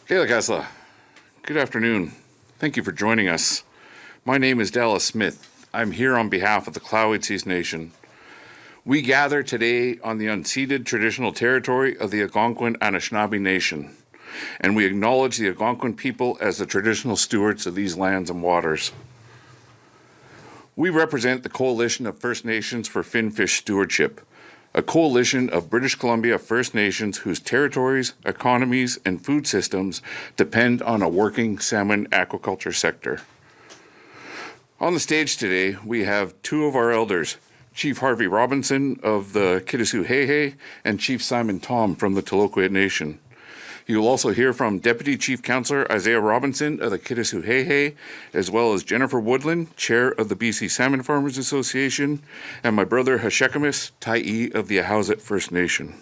Kayla Kasla, good afternoon. Thank you for joining us. My name is Dallas Smith. I'm here on behalf of the Clowitses Nation. We gather today on the unceded traditional territory of the Algonquin Anishinaabe Nation, and we acknowledge the Algonquin people as the traditional stewards of these lands and waters. We represent the Coalition of First Nations for Finfish Stewardship, a coalition of British Columbia First Nations whose territories, economies, and food systems depend on a working salmon aquaculture sector. On the stage today, we have two of our elders, Chief Harvey Robinson of the Kitasoo and Chief Simon Tom from the Taloquit Nation. You will also hear from Deputy Chief Councillor Isaiah Robinson of the Kitasoo as well as Jennifer Woodland, Chair of the BC Salmon Farmers Association, and my brother Hashekamis Tai'i of the Ahousaht First Nation.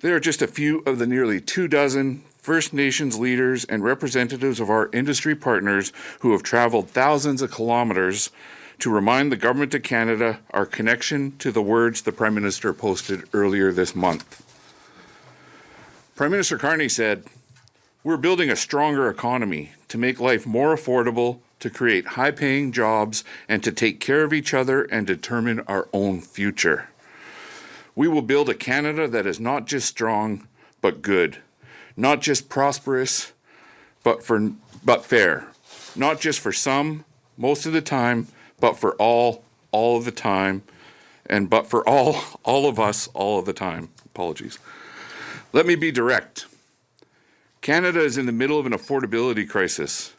There are just a few of the nearly 24 First Nations leaders and representatives of our industry partners who have traveled thousands of kilometers to remind the Government of Canada our connection to the words the Prime Minister posted earlier this month. Prime Minister Carney said, "We're building a stronger economy to make life more affordable, to create high-paying jobs, and to take care of each other and determine our own future. We will build a Canada that is not just strong, but good, not just prosperous, but fair, not just for some, most of the time, but for all of the time, and but for all of us, all of the time." Apologies. Let me be direct. Canada is in the middle of an affordability crisis.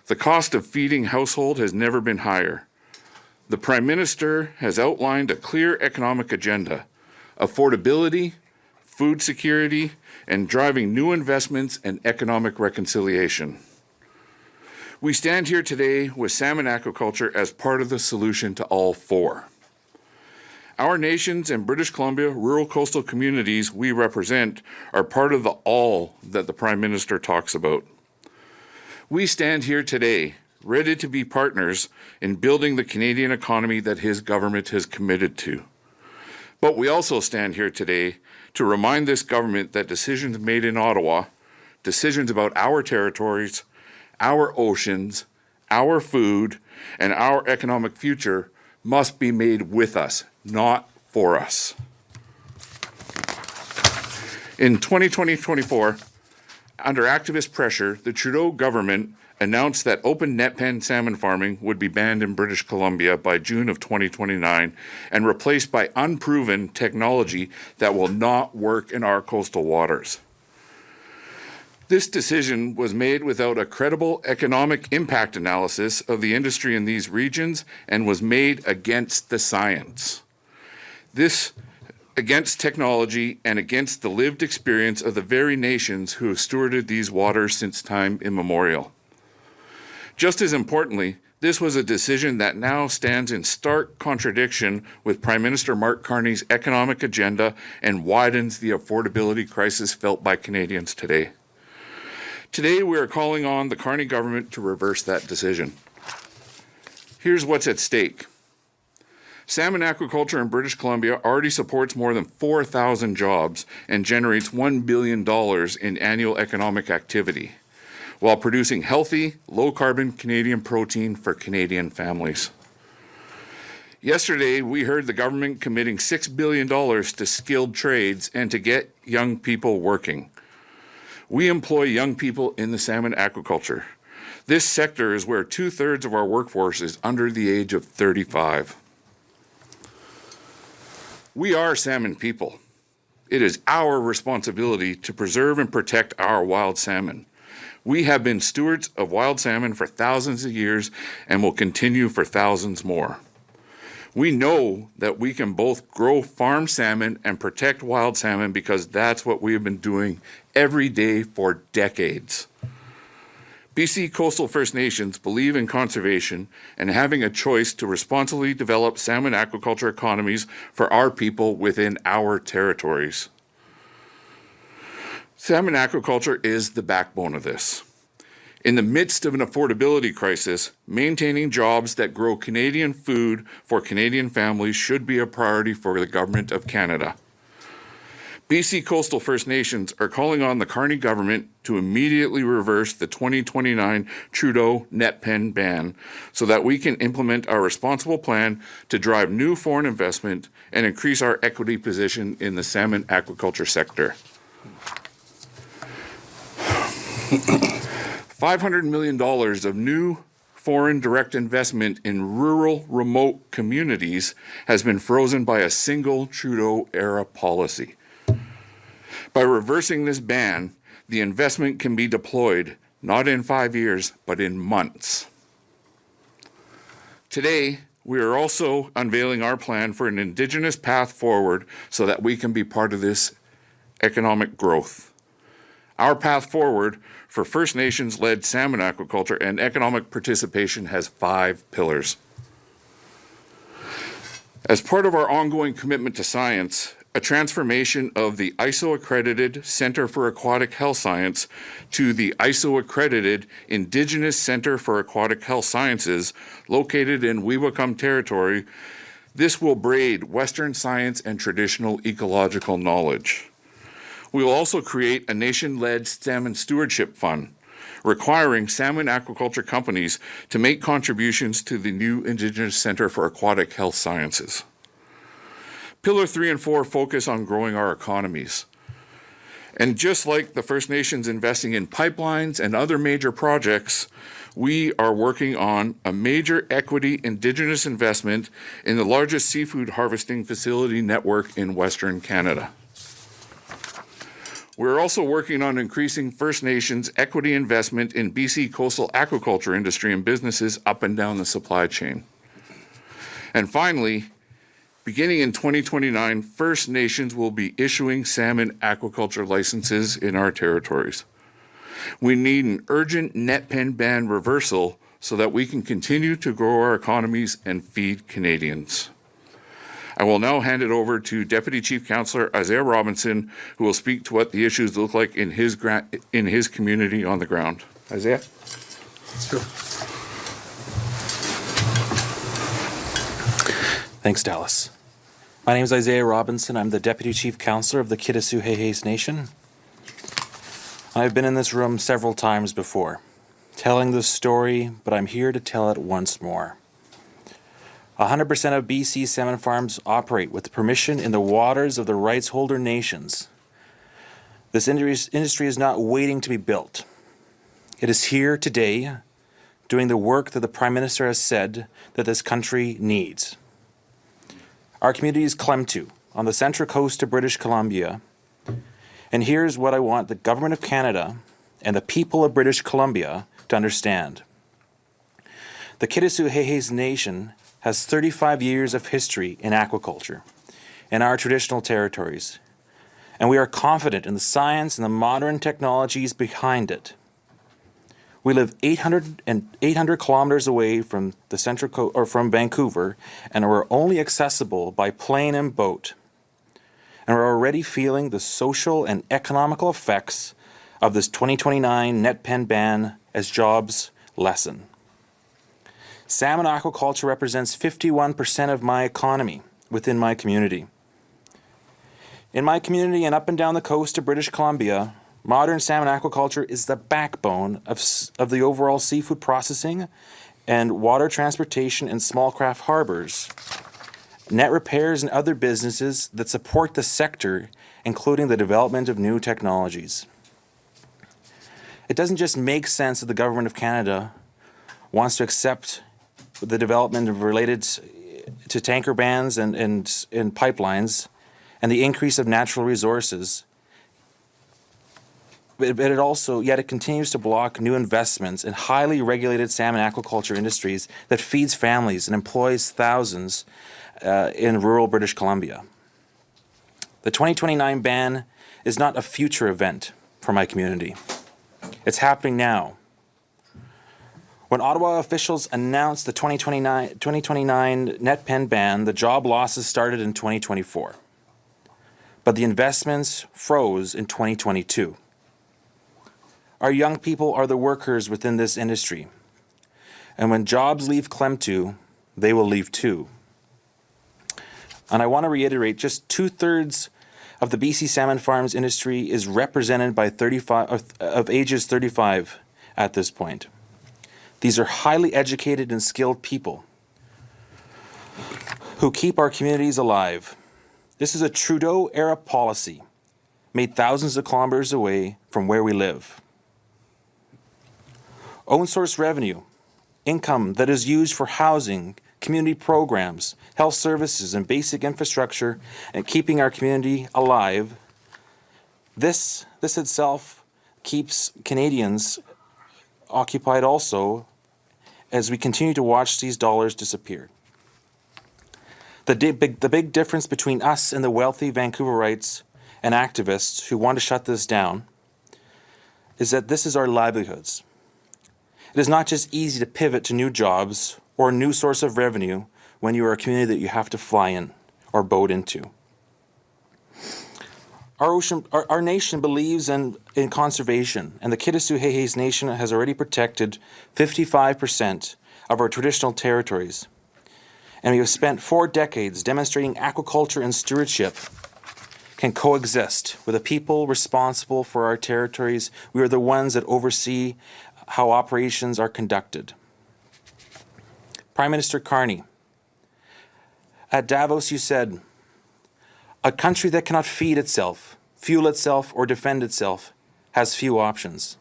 The cost of feeding household has never been higher. The Prime Minister has outlined a clear economic agenda: affordability, food security, and driving new investments and economic reconciliation. We stand here today with salmon aquaculture as part of the solution to all four. Our nations and British Columbia rural coastal communities we represent are part of the all that the Prime Minister talks about. We stand here today ready to be partners in building the Canadian economy that his government has committed to. But we also stand here today to remind this government that decisions made in Ottawa, decisions about our territories, our oceans, our food, and our economic future must be made with us, not for us. In 2024, under activist pressure, the Trudeau government announced that open net pen salmon farming would be banned in British Columbia by June of 2029 and replaced by unproven technology that will not work in our coastal waters. This decision was made without a credible economic impact analysis of the industry in these regions and was made against the science. This against technology and against the lived experience of the very nations who have stewarded these waters since time immemorial. Just as importantly, this was a decision that now stands in stark contradiction with Prime Minister Mark Carney's economic agenda and widens the affordability crisis felt by Canadians today. Today, we are calling on the Carney government to reverse that decision. Here's what's at stake. Salmon aquaculture in British Columbia already supports more than 4,000 jobs and generates $1 billion in annual economic activity, while producing healthy, low-carbon Canadian protein for Canadian families. Yesterday, we heard the government committing $6 billion to skilled trades and to get young people working. We employ young people in the salmon aquaculture. This sector is where 2/3 of our workforce is under the age of 35. We are salmon people. It is our responsibility to preserve and protect our wild salmon. We have been stewards of wild salmon for thousands of years and will continue for thousands more. We know that we can both grow farm salmon and protect wild salmon because that's what we have been doing every day for decades. BC Coastal First Nations believe in conservation and having a choice to responsibly develop salmon aquaculture economies for our people within our territories. Salmon aquaculture is the backbone of this. In the midst of an affordability crisis, maintaining jobs that grow Canadian food for Canadian families should be a priority for the Government of Canada. BC Coastal First Nations are calling on the Carney government to immediately reverse the 2029 Trudeau net pen ban so that we can implement our responsible plan to drive new foreign investment and increase our equity position in the salmon aquaculture sector. $500 million of new foreign direct investment in rural, remote communities has been frozen by a single Trudeau-era policy. By reversing this ban, the investment can be deployed not in 5 years, but in months. Today, we are also unveiling our plan for an Indigenous path forward so that we can be part of this economic growth. Our path forward for First Nations-led salmon aquaculture and economic participation has 5 pillars. As part of our ongoing commitment to science, a transformation of the ISO-accredited Centre for Aquatic Health Science to the ISO-accredited Indigenous Centre for Aquatic Health Sciences, located in Weewakam Territory, this will braid Western science and traditional ecological knowledge. We will also create a nation-led salmon stewardship fund, requiring salmon aquaculture companies to make contributions to the new Indigenous Centre for Aquatic Health Sciences. Pillar 3 and 4 focus on growing our economies. And just like the First Nations investing in pipelines and other major projects, we are working on a major equity Indigenous investment in the largest seafood harvesting facility network in Western Canada. We're also working on increasing First Nations equity investment in BC coastal aquaculture industry and businesses up and down the supply chain. And finally, beginning in 2029, First Nations will be issuing salmon aquaculture licenses in our territories. We need an urgent net pen ban reversal so that we can continue to grow our economies and feed Canadians. I will now hand it over to Deputy Chief Councillor Isaiah Robinson, who will speak to what the issues look like in his community on the ground. Isaiah? Let's go. Thanks, Dallas. My name is Isaiah Robinson. I'm the Deputy Chief Councillor of the Kitasoo Nation. I've been in this room several times before, telling this story, but I'm here to tell it once more. 100% of BC salmon farms operate with permission in the waters of the rights holder nations. This industry is not waiting to be built. It is here today, doing the work that the Prime Minister has said that this country needs. Our community is Klemtu, on the central coast of British Columbia. And here's what I want the Government of Canada and the people of British Columbia to understand. The Kitasoo Nation has 35 years of history in aquaculture in our traditional territories, and we are confident in the science and the modern technologies behind it. We live 800 kilometers away from the from Vancouver, and we're only accessible by plane and boat. And we're already feeling the social and economical effects of this 2029 net pen ban as jobs lessen. Salmon aquaculture represents 51% of my economy within my community. In my community and up and down the coast of British Columbia, modern salmon aquaculture is the backbone of the overall seafood processing and water transportation in small craft harbors, net repairs and other businesses that support the sector, including the development of new technologies. It doesn't just make sense that the Government of Canada wants to accept the development related to tanker bans and pipelines and the increase of natural resources. But it continues to block new investments in highly regulated salmon aquaculture industries that feeds families and employs thousands in rural British Columbia. The 2029 ban is not a future event for my community. It's happening now. When Ottawa officials announced the 2029 net pen ban, the job losses started in 2024. But the investments froze in 2022. Our young people are the workers within this industry. And when jobs leave Klemtu, they will leave too. And I want to reiterate, just 2/3 of the BC salmon farms industry is represented by 35 of ages 35 at this point. These are highly educated and skilled people who keep our communities alive. This is a Trudeau-era policy made thousands of kilometers away from where we live. Own source revenue, income that is used for housing, community programs, health services, and basic infrastructure, and keeping our community alive. This itself keeps Canadians occupied also as we continue to watch these dollars disappear. The big difference between us and the wealthy Vancouverites and activists who want to shut this down is that this is our livelihoods. It is not just easy to pivot to new jobs or a new source of revenue when you are a community that you have to fly in or boat into. Our nation believes in conservation, and the Kitasoo Nation has already protected 55% of our traditional territories. And we have spent 4 decades demonstrating aquaculture and stewardship can coexist with the people responsible for our territories. We are the ones that oversee how operations are conducted. Prime Minister Carney, at Davos you said, a country that cannot feed itself, fuel itself, or defend itself has few options.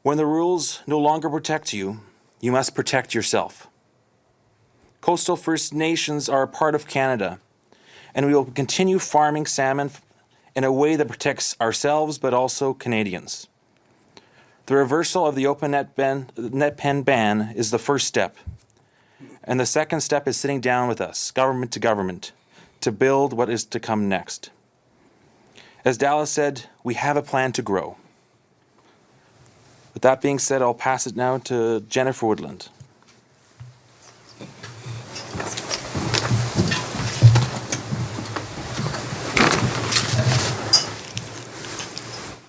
When the rules no longer protect you, you must protect yourself. Coastal First Nations are a part of Canada, and we will continue farming salmon in a way that protects ourselves but also Canadians. The reversal of the open net pen ban is the first step, and the second step is sitting down with us, government to government, to build what is to come next. As Dallas said, we have a plan to grow. With that being said, I'll pass it now to Jennifer Woodland.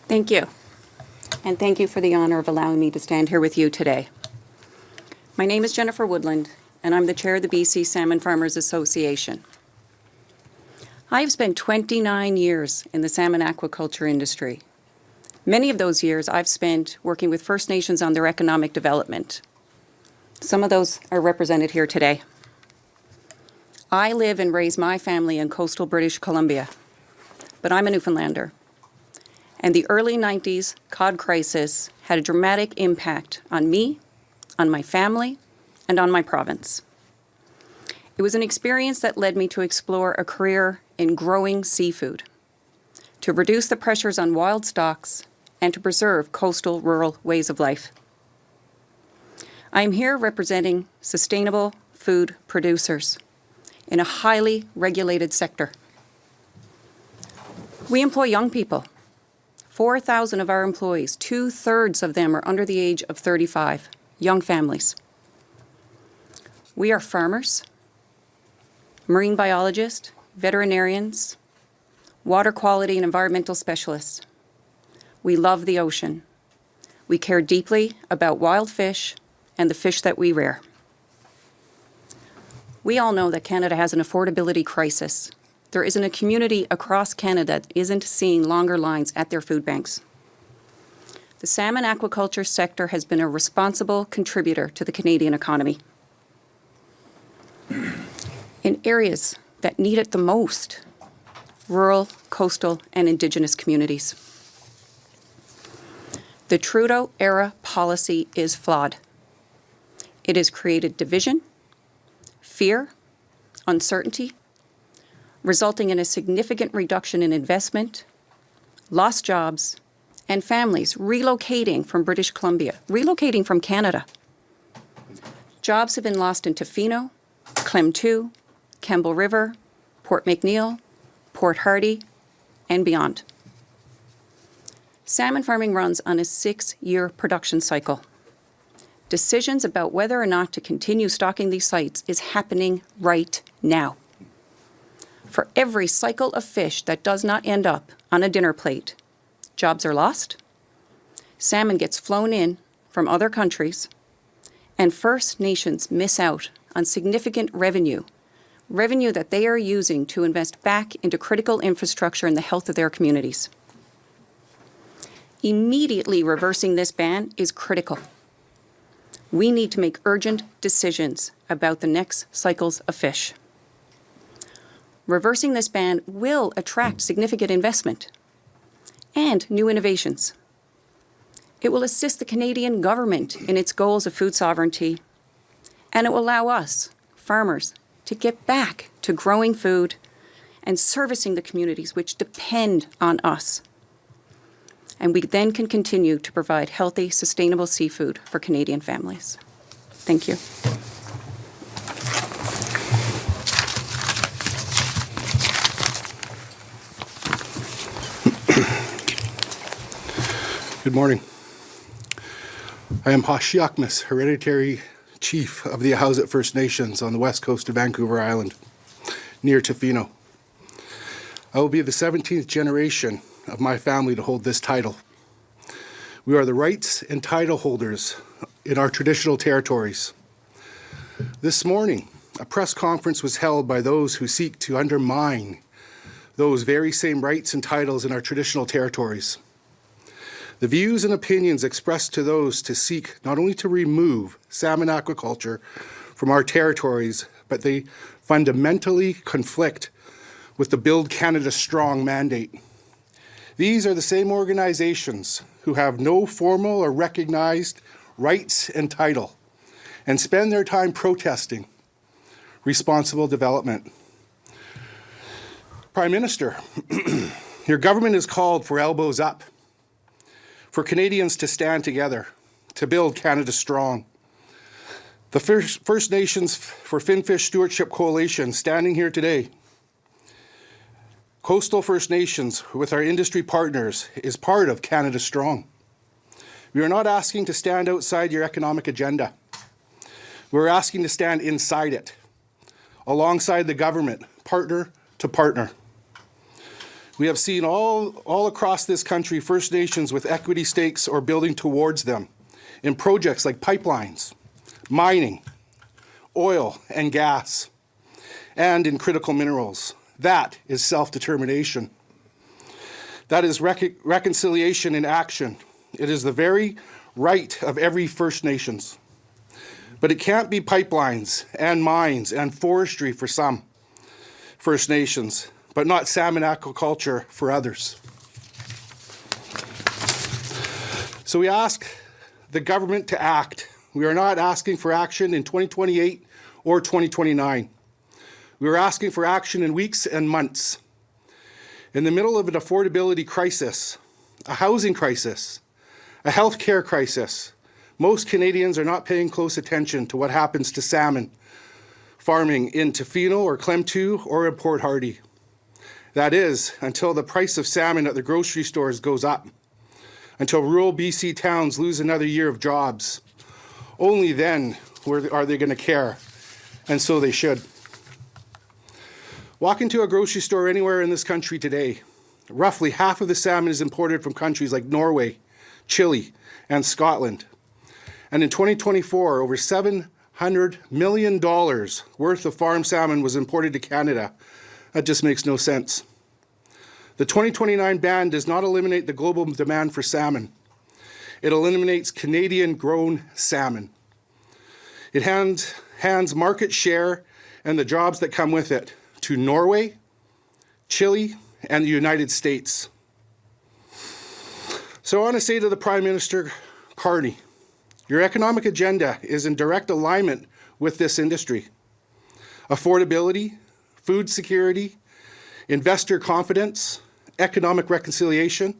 Thank you. And thank you for the honor of allowing me to stand here with you today. My name is Jennifer Woodland, and I'm the chair of the BC Salmon Farmers Association. I have spent 29 years in the salmon aquaculture industry. Many of those years I've spent working with First Nations on their economic development. Some of those are represented here today. I live and raise my family in coastal British Columbia, but I'm a Newfoundlander. And the early 90s cod crisis had a dramatic impact on me, on my family, and on my province. It was an experience that led me to explore a career in growing seafood, to reduce the pressures on wild stocks, and to preserve coastal rural ways of life. I am here representing sustainable food producers in a highly regulated sector. We employ young people. 4,000 of our employees, 2/3 of them are under the age of 35, young families. We are farmers, marine biologists, veterinarians, water quality and environmental specialists. We love the ocean. We care deeply about wild fish and the fish that we rear. We all know that Canada has an affordability crisis. There isn't a community across Canada that isn't seeing longer lines at their food banks. The salmon aquaculture sector has been a responsible contributor to the Canadian economy. In areas that need it the most, rural, coastal, and Indigenous communities. The Trudeau-era policy is flawed. It has created division, fear, uncertainty, resulting in a significant reduction in investment, lost jobs, and families relocating from British Columbia, relocating from Canada. Jobs have been lost in Tofino, Clem II, Campbell River, Port McNeill, Port Hardy, and beyond. Salmon farming runs on a 6-year production cycle. Decisions about whether or not to continue stocking these sites is happening right now. For every cycle of fish that does not end up on a dinner plate, jobs are lost, salmon gets flown in from other countries, and First Nations miss out on significant revenue revenue that they are using to invest back into critical infrastructure and the health of their communities. Immediately reversing this ban is critical. We need to make urgent decisions about the next cycles of fish. Reversing this ban will attract significant investment and new innovations. It will assist the Canadian government in its goals of food sovereignty, and it will allow us, farmers, to get back to growing food and servicing the communities which depend on us. And we then can continue to provide healthy, sustainable seafood for Canadian families. Thank you. Good morning. I am Hashiakmis, Hereditary Chief of the Ahousaht First Nations on the west coast of Vancouver Island, near Tofino. I will be the 17th generation of my family to hold this title. We are the rights and title holders in our traditional territories. This morning, a press conference was held by those who seek to undermine those very same rights and titles in our traditional territories. The views and opinions expressed to those to seek not only to remove salmon aquaculture from our territories, but they fundamentally conflict with the Build Canada Strong mandate. These are the same organizations who have no formal or recognized rights and title and spend their time protesting responsible development. Prime Minister, your government has called for elbows up, for Canadians to stand together, to build Canada strong. The First Nations for Finfish Stewardship Coalition standing here today, Coastal First Nations with our industry partners is part of Canada Strong. We are not asking to stand outside your economic agenda. We're asking to stand inside it, alongside the government, partner to partner. We have seen all across this country First Nations with equity stakes or building towards them in projects like pipelines, mining, oil and gas, and in critical minerals. That is self-determination. That is reconciliation in action. It is the very right of every First Nations. But it can't be pipelines and mines and forestry for some First Nations, but not salmon aquaculture for others. So we ask the government to act. We are not asking for action in 2028 or 2029. We are asking for action in weeks and months. In the middle of an affordability crisis, a housing crisis, a healthcare crisis, most Canadians are not paying close attention to what happens to salmon farming in Tofino or Clem2 or in Port Hardy. That is, until the price of salmon at the grocery stores goes up, until rural BC towns lose another year of jobs. Only then are they going to care, and so they should. Walk into a grocery store anywhere in this country today. Roughly half of the salmon is imported from countries like Norway, Chile, and Scotland. And in 2024, over $700 million worth of farm salmon was imported to Canada. That just makes no sense. The 2029 ban does not eliminate the global demand for salmon. It eliminates Canadian-grown salmon. It hands market share and the jobs that come with it to Norway, Chile, and the United States. So I want to say to the Prime Minister Carney, your economic agenda is in direct alignment with this industry. Affordability, food security, investor confidence, economic reconciliation,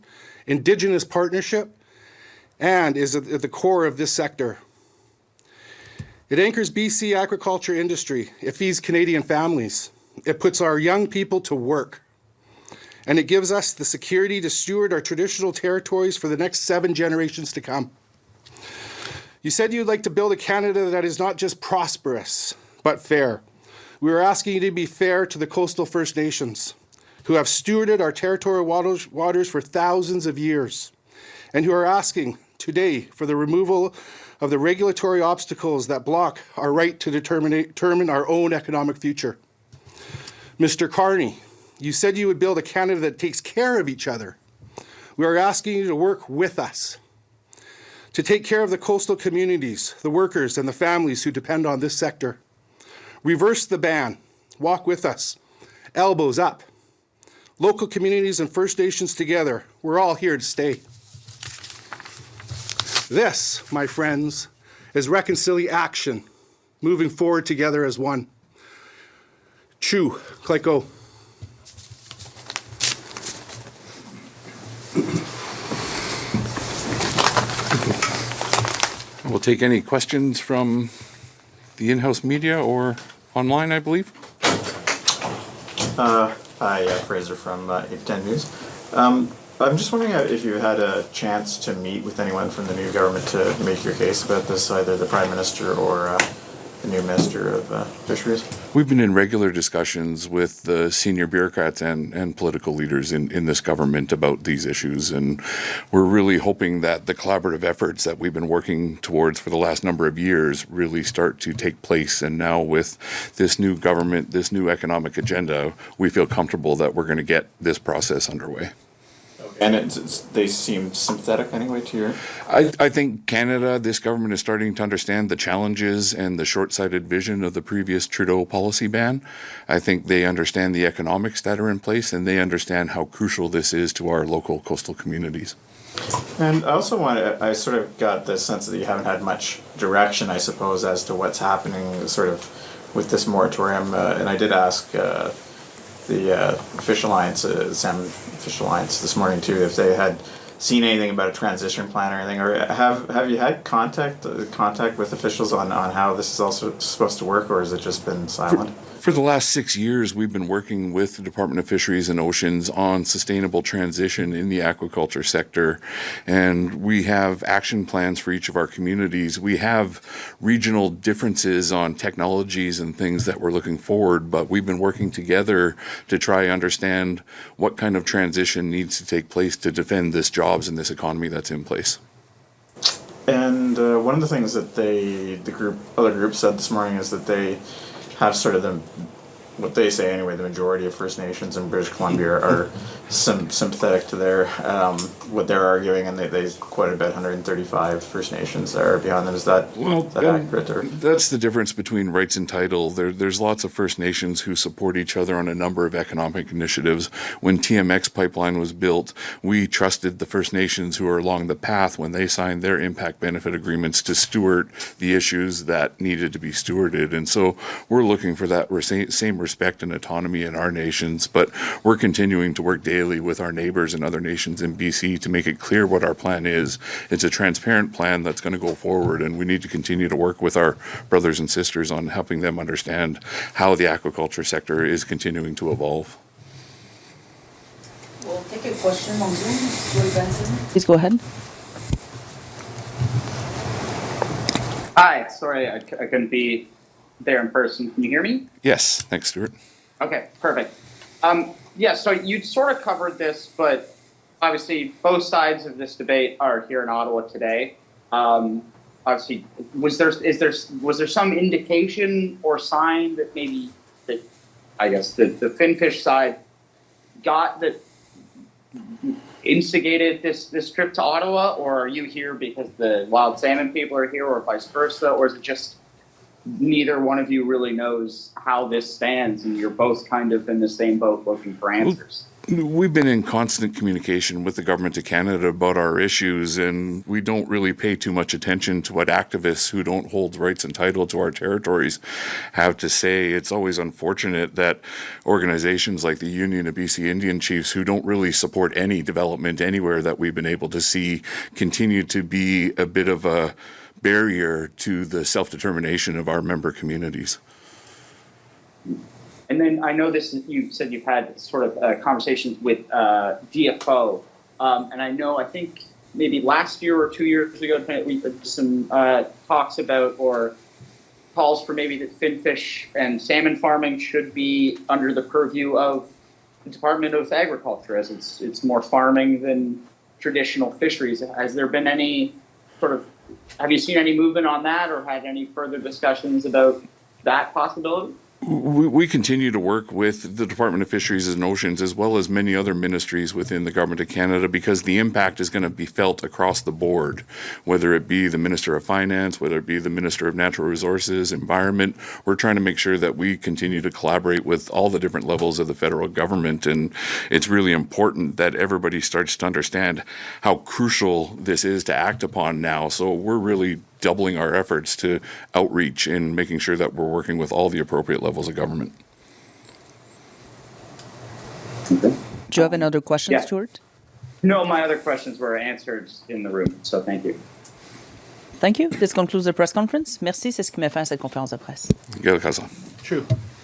Indigenous partnership, and is at the core of this sector. It anchors BC agriculture industry. It feeds Canadian families. It puts our young people to work. And it gives us the security to steward our traditional territories for the next 7 generations to come. You said you'd like to build a Canada that is not just prosperous, but fair. We are asking you to be fair to the coastal First Nations, who have stewarded our territorial waters for thousands of years, and who are asking today for the removal of the regulatory obstacles that block our right to determine our own economic future. Mr. Carney, you said you would build a Canada that takes care of each other. We are asking you to work with us, to take care of the coastal communities, the workers, and the families who depend on this sector. Reverse the ban. Walk with us. Elbows up. Local communities and First Nations together. We're all here to stay. This, my friends, is reconciliation, moving forward together as one. Chew, Clyco. We'll take any questions from the in-house media or online, I believe. Hi, Fraser from 810 News. I'm just wondering if you had a chance to meet with anyone from the new government to make your case about this, either the Prime Minister or the new Minister of Fisheries. We've been in regular discussions with the senior bureaucrats and political leaders in this government about these issues, and we're really hoping that the collaborative efforts that we've been working towards for the last number of years really start to take place. And now with this new government, this new economic agenda, we feel comfortable that we're going to get this process underway. And they seem sympathetic anyway to your... I think Canada, this government is starting to understand the challenges and the short-sighted vision of the previous Trudeau policy ban. I think they understand the economics that are in place, and they understand how crucial this is to our local coastal communities. And I also I sort of got the sense that you haven't had much direction, I suppose, as to what's happening sort of with this moratorium. And I did ask the Fish Alliance, Salmon Fish Alliance this morning too, if they had seen anything about a transition plan or anything, or have you had contact with officials on how this is also supposed to work, or has it just been silent? For the last 6 years, we've been working with the Department of Fisheries and Oceans on sustainable transition in the aquaculture sector, and we have action plans for each of our communities. We have regional differences on technologies and things that we're looking forward, but we've been working together to try to understand what kind of transition needs to take place to defend this jobs and this economy that's in place. And one of the things that other groups said this morning is that they have sort of what they say anyway, the majority of First Nations in British Columbia are sympathetic to what they're arguing, and they quoted about 135 First Nations that are behind them. Is that accurate? Or? That's the difference between rights and title. There's lots of First Nations who support each other on a number of economic initiatives. When TMX pipeline was built, we trusted the First Nations who are along the path when they signed their impact benefit agreements to steward the issues that needed to be stewarded. And so we're looking for that same respect and autonomy in our nations, but we're continuing to work daily with our neighbors and other nations in BC to make it clear what our plan is. It's a transparent plan that's going to go forward, and we need to continue to work with our brothers and sisters on helping them understand how the aquaculture sector is continuing to evolve. We'll take a question on Zoom. Please go ahead. Hi, sorry I couldn't be there in person. Can you hear me? Yes, thanks, Stuart. Okay, perfect. Yeah, so you sort of covered this, but obviously both sides of this debate are here in Ottawa today. Obviously, was there some indication or sign that maybe the finfish side instigated this trip to Ottawa, or are you here because the wild salmon people are here, or vice versa, or is it just neither one of you really knows how this stands and you're both kind of in the same boat looking for answers? We've been in constant communication with the Government of Canada about our issues, and we don't really pay too much attention to what activists who don't hold rights and title to our territories have to say. It's always unfortunate that organizations like the Union of BC Indian Chiefs, who don't really support any development anywhere that we've been able to see, continue to be a bit of a barrier to the self-determination of our member communities. And then I know you said you've had sort of conversations with DFO, and I think maybe last year or 2 years ago we had some talks about or calls for maybe that finfish and salmon farming should be under the purview of the Department of Agriculture, as it's more farming than traditional fisheries. Has there been any have you seen any movement on that, or had any further discussions about that possibility? We continue to work with the Department of Fisheries and Oceans as well as many other ministries within the Government of Canada because the impact is going to be felt across the board, whether it be the Minister of Finance, whether it be the Minister of Natural Resources, Environment. We're trying to make sure that we continue to collaborate with all the different levels of the federal government, and it's really important that everybody starts to understand how crucial this is to act upon now. So we're really doubling our efforts to outreach and making sure that we're working with all the appropriate levels of government. Do you have another question, Yeah. Stuart? No, my other questions were answered in the room, so thank you. Thank you. This concludes the press conference. Merci, c'est ce qui met fin à cette conférence de presse. Gil Kasa. True.